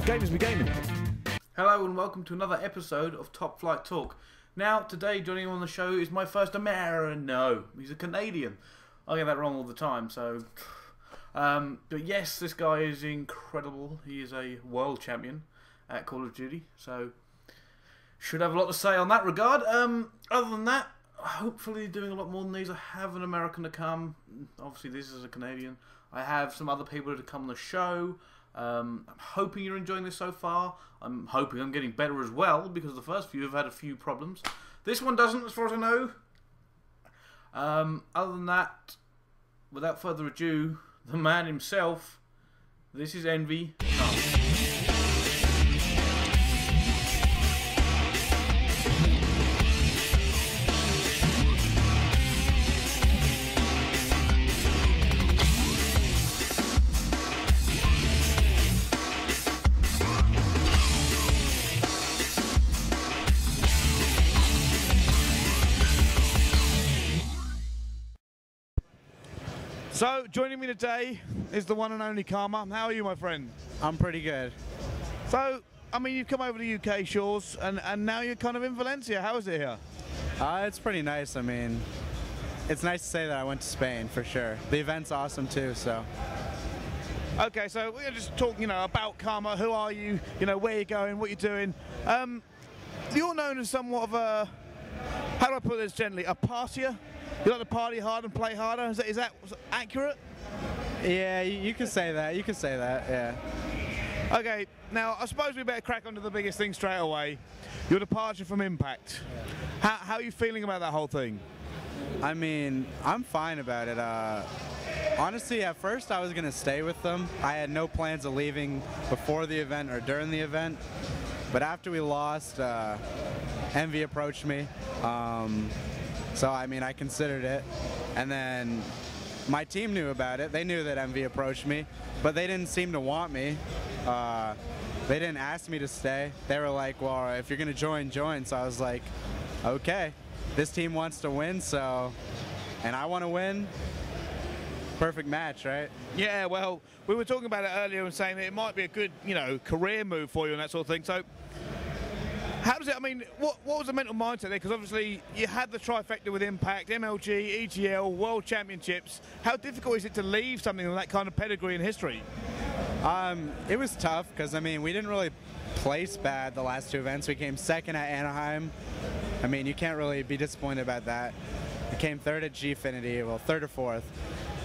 Gamers be gaming. Hello and welcome to another episode of Top Flight Talk. Now, today joining on the show is my first American. No, he's a Canadian. I get that wrong all the time, so... but yes, this guy is incredible. He is a world champion at Call of Duty, so... should have a lot to say on that regard. Other than that, hopefully doing a lot more than these. I have an American to come. Obviously, this is a Canadian. I have some other people to come on the show. I'm hoping you're enjoying this so far. I'm hoping I'm getting better as well, because the first few have had a few problems. This one doesn't, as far as I know. Other than that, without further ado, the man himself, this is Envy. So, joining me today is the one and only Karma. How are you, my friend? I'm pretty good. So, I mean, you've come over to UK shores, and now you're kind of in Valencia. How is it here? It's pretty nice. I mean, it's nice to say that I went to Spain, for sure. The event's awesome, too, so. Okay, so we're just talking, about Karma. Who are you? Where you're going, what you're doing. You're known as somewhat of a, how do I put this gently, a partier? You like to party hard and play harder? Is that accurate? Yeah, you could say that. You could say that, yeah. Okay, now I suppose we better crack onto the biggest thing straight away. Your departure from Impact. How are you feeling about that whole thing? I mean, I'm fine about it. Honestly, at first I was going to stay with them. I had no plans of leaving before the event or during the event. But after we lost, Envy approached me. So, I mean, I considered it, and then my team knew about it. They knew that Envy approached me, but they didn't seem to want me. They didn't ask me to stay. They were like, well, if you're going to join, join. So I was like, okay, this team wants to win, so, and I want to win. Perfect match, right? Yeah, well, we were talking about it earlier and saying that it might be a good, career move for you and that sort of thing. So, how does it, I mean, what was the mental mindset there? Because obviously you had the trifecta with Impact, MLG, EGL, World Championships. How difficult is it to leave something of that kind of pedigree and history? It was tough because, I mean, we didn't really place bad the last two events. We came second at Anaheim. I mean, you can't really be disappointed about that. We came third at Gfinity, well, third or fourth.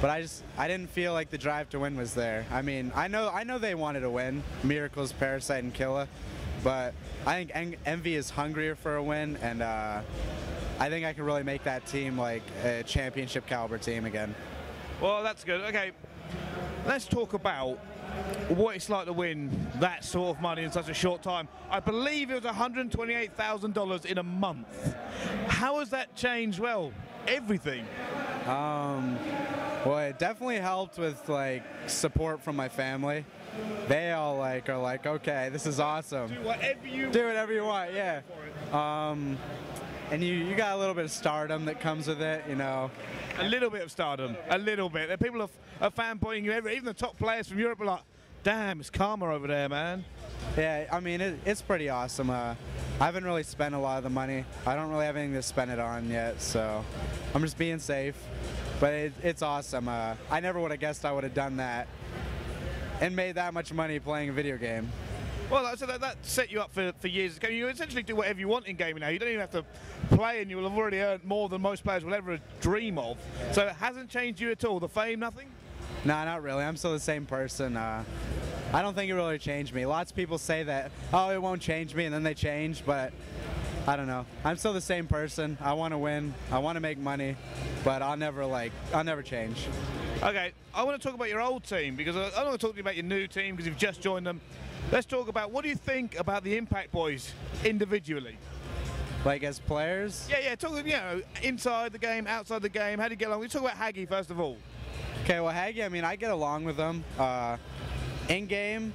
But I didn't feel like the drive to win was there. I mean, I know they wanted to win, Miracles, Parasite, and Killa. But I think Envy is hungrier for a win, and I think I can really make that team like a championship caliber team again. Well, that's good. Okay, let's talk about what it's like to win that sort of money in such a short time. I believe it was $128,000 in a month. How has that changed? Well, everything. Well, it definitely helped with like support from my family. They all are like, okay, this is awesome. Do whatever you want, yeah. And you got a little bit of stardom that comes with it, A little bit of stardom, a little bit. The people are fanboying you. Even the top players from Europe are like, damn, it's Karma over there, man. Yeah, I mean, it's pretty awesome. I haven't really spent a lot of the money. I don't really have anything to spend it on yet, so I'm just being safe. But it's awesome. I never would have guessed I would have done that and made that much money playing a video game. Well, so that set you up for years. You essentially do whatever you want in gaming now. You don't even have to play, and you will have already earned more than most players will ever dream of. So it hasn't changed you at all? The fame, nothing? Nah, not really. I'm still the same person. I don't think it really changed me. Lots of people say that, oh, it won't change me, and then they change, but I don't know. I'm still the same person. I want to win. I want to make money, but I'll never change. Okay, I want to talk about your old team, because I don't want to talk to you about your new team because you've just joined them. Let's talk about, what do you think about the Impact boys individually? Like as players? Yeah, talk, inside the game, outside the game. How do you get along? Let's talk about Haggy first of all. Okay, well, Haggy, I mean, I get along with him. In-game,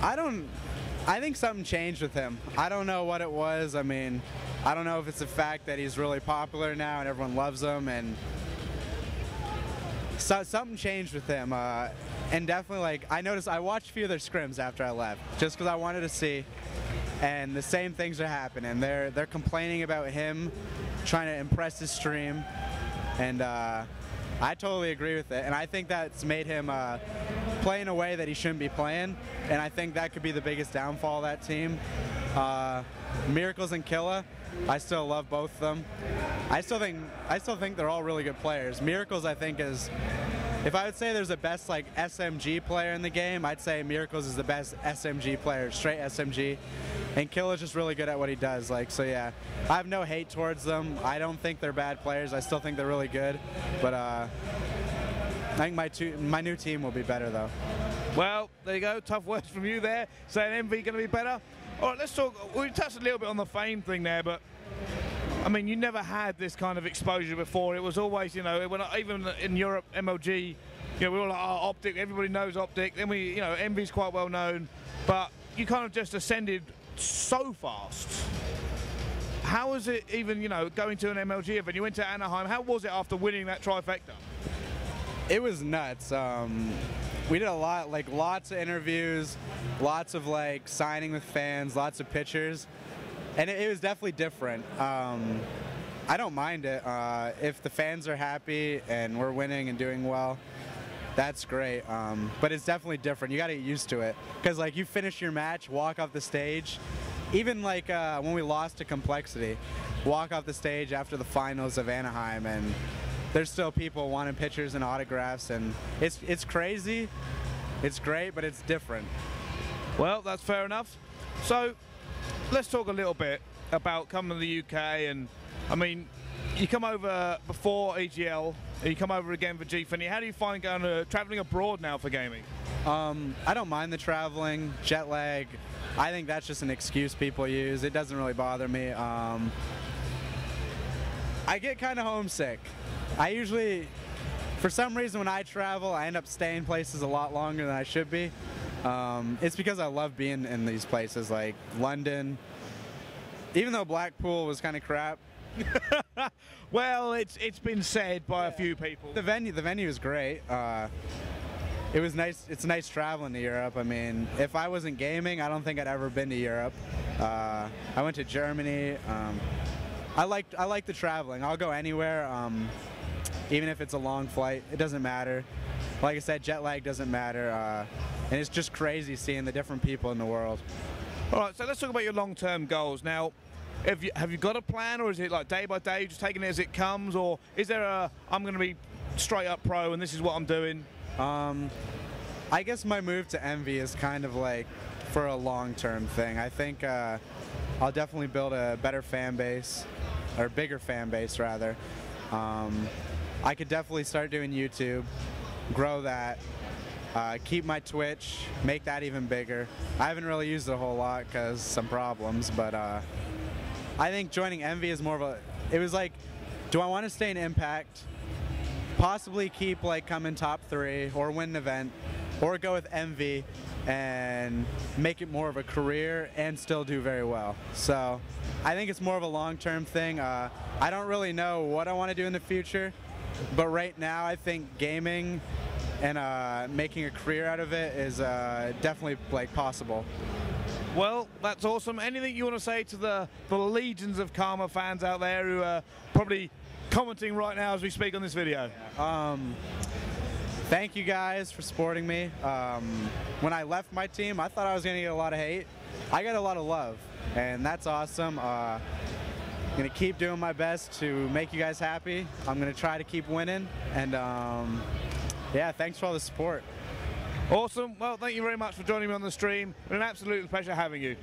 I think something changed with him. I don't know what it was. I mean, I don't know if it's the fact that he's really popular now and everyone loves him, and so something changed with him. and definitely, like, I watched a few of their scrims after I left, just because I wanted to see, and the same things are happening. They're complaining about him trying to impress his stream, and I totally agree with it, and I think that's made him play in a way that he shouldn't be playing, and I think that could be the biggest downfall of that team. Miracles and Killa, I still love both of them. I still think they're all really good players. Miracles, I think, is, if I would say there's a best like SMG player in the game, I'd say Miracles is the best SMG player, straight SMG. And Killa's just really good at what he does. Like, so yeah, I have no hate towards them. I don't think they're bad players. I still think they're really good. But I think my new team will be better though. Well, there you go. Tough words from you there, saying MV going to be better. All right, let's talk. We touched a little bit on the fame thing there, but I mean, you never had this kind of exposure before. It was always, you know, even in Europe, MLG, you know, we were like, oh, Optic, everybody knows Optic. Then we, you know, MV's quite well known, but you kind of just ascended so fast. How was it even, you know, going to an MLG event? You went to Anaheim. How was it after winning that trifecta? It was nuts. We did a lot, like lots of interviews, lots of like signing with fans, lots of pictures, and it was definitely different. I don't mind it. If the fans are happy and we're winning and doing well, that's great. But it's definitely different. You got to get used to it, because like you finish your match, walk off the stage, even like when we lost to Complexity, walk off the stage after the finals of Anaheim, and there's still people wanting pictures and autographs, and it's crazy. It's great, but it's different. Well, that's fair enough. So let's talk a little bit about coming to the UK. And I mean, you come over before EGL, and you come over again for GFINI. How do you find going traveling abroad now for gaming? I don't mind the traveling, jet lag. I think that's just an excuse people use. It doesn't really bother me. I get kind of homesick. I usually, for some reason, when I travel, I end up staying places a lot longer than I should be. It's because I love being in these places like London. Even though Blackpool was kind of crap. Well, it's been said by a few people. The venue is great. It was nice. It's nice traveling to Europe. I mean, if I wasn't gaming, I don't think I'd ever been to Europe. I went to Germany. I like the traveling. I'll go anywhere, even if it's a long flight. It doesn't matter. Like I said, jet lag doesn't matter, and it's just crazy seeing the different people in the world. All right, so let's talk about your long-term goals now. Have you got a plan, or is it like day by day, just taking it as it comes, or is there I'm going to be straight up pro and this is what I'm doing? I guess my move to Envy is kind of like for a long-term thing. I think I'll definitely build a better fan base, or bigger fan base rather. I could definitely start doing YouTube, grow that, keep my Twitch, make that even bigger. I haven't really used it a whole lot because some problems, but I think joining Envy is more of a, it was like, do I want to stay in Impact, possibly keep like coming top 3 or win an event, or go with Envy and make it more of a career and still do very well. So I think it's more of a long-term thing. I don't really know what I want to do in the future, but right now I think gaming and making a career out of it is definitely like possible. Well, that's awesome. Anything you want to say to the legions of Karma fans out there who are probably commenting right now as we speak on this video? Thank you guys for supporting me. When I left my team, I thought I was going to get a lot of hate. I got a lot of love, and that's awesome. I'm going to keep doing my best to make you guys happy. I'm going to try to keep winning, and yeah, thanks for all the support. Awesome. Well, thank you very much for joining me on the stream. It's been an absolute pleasure having you.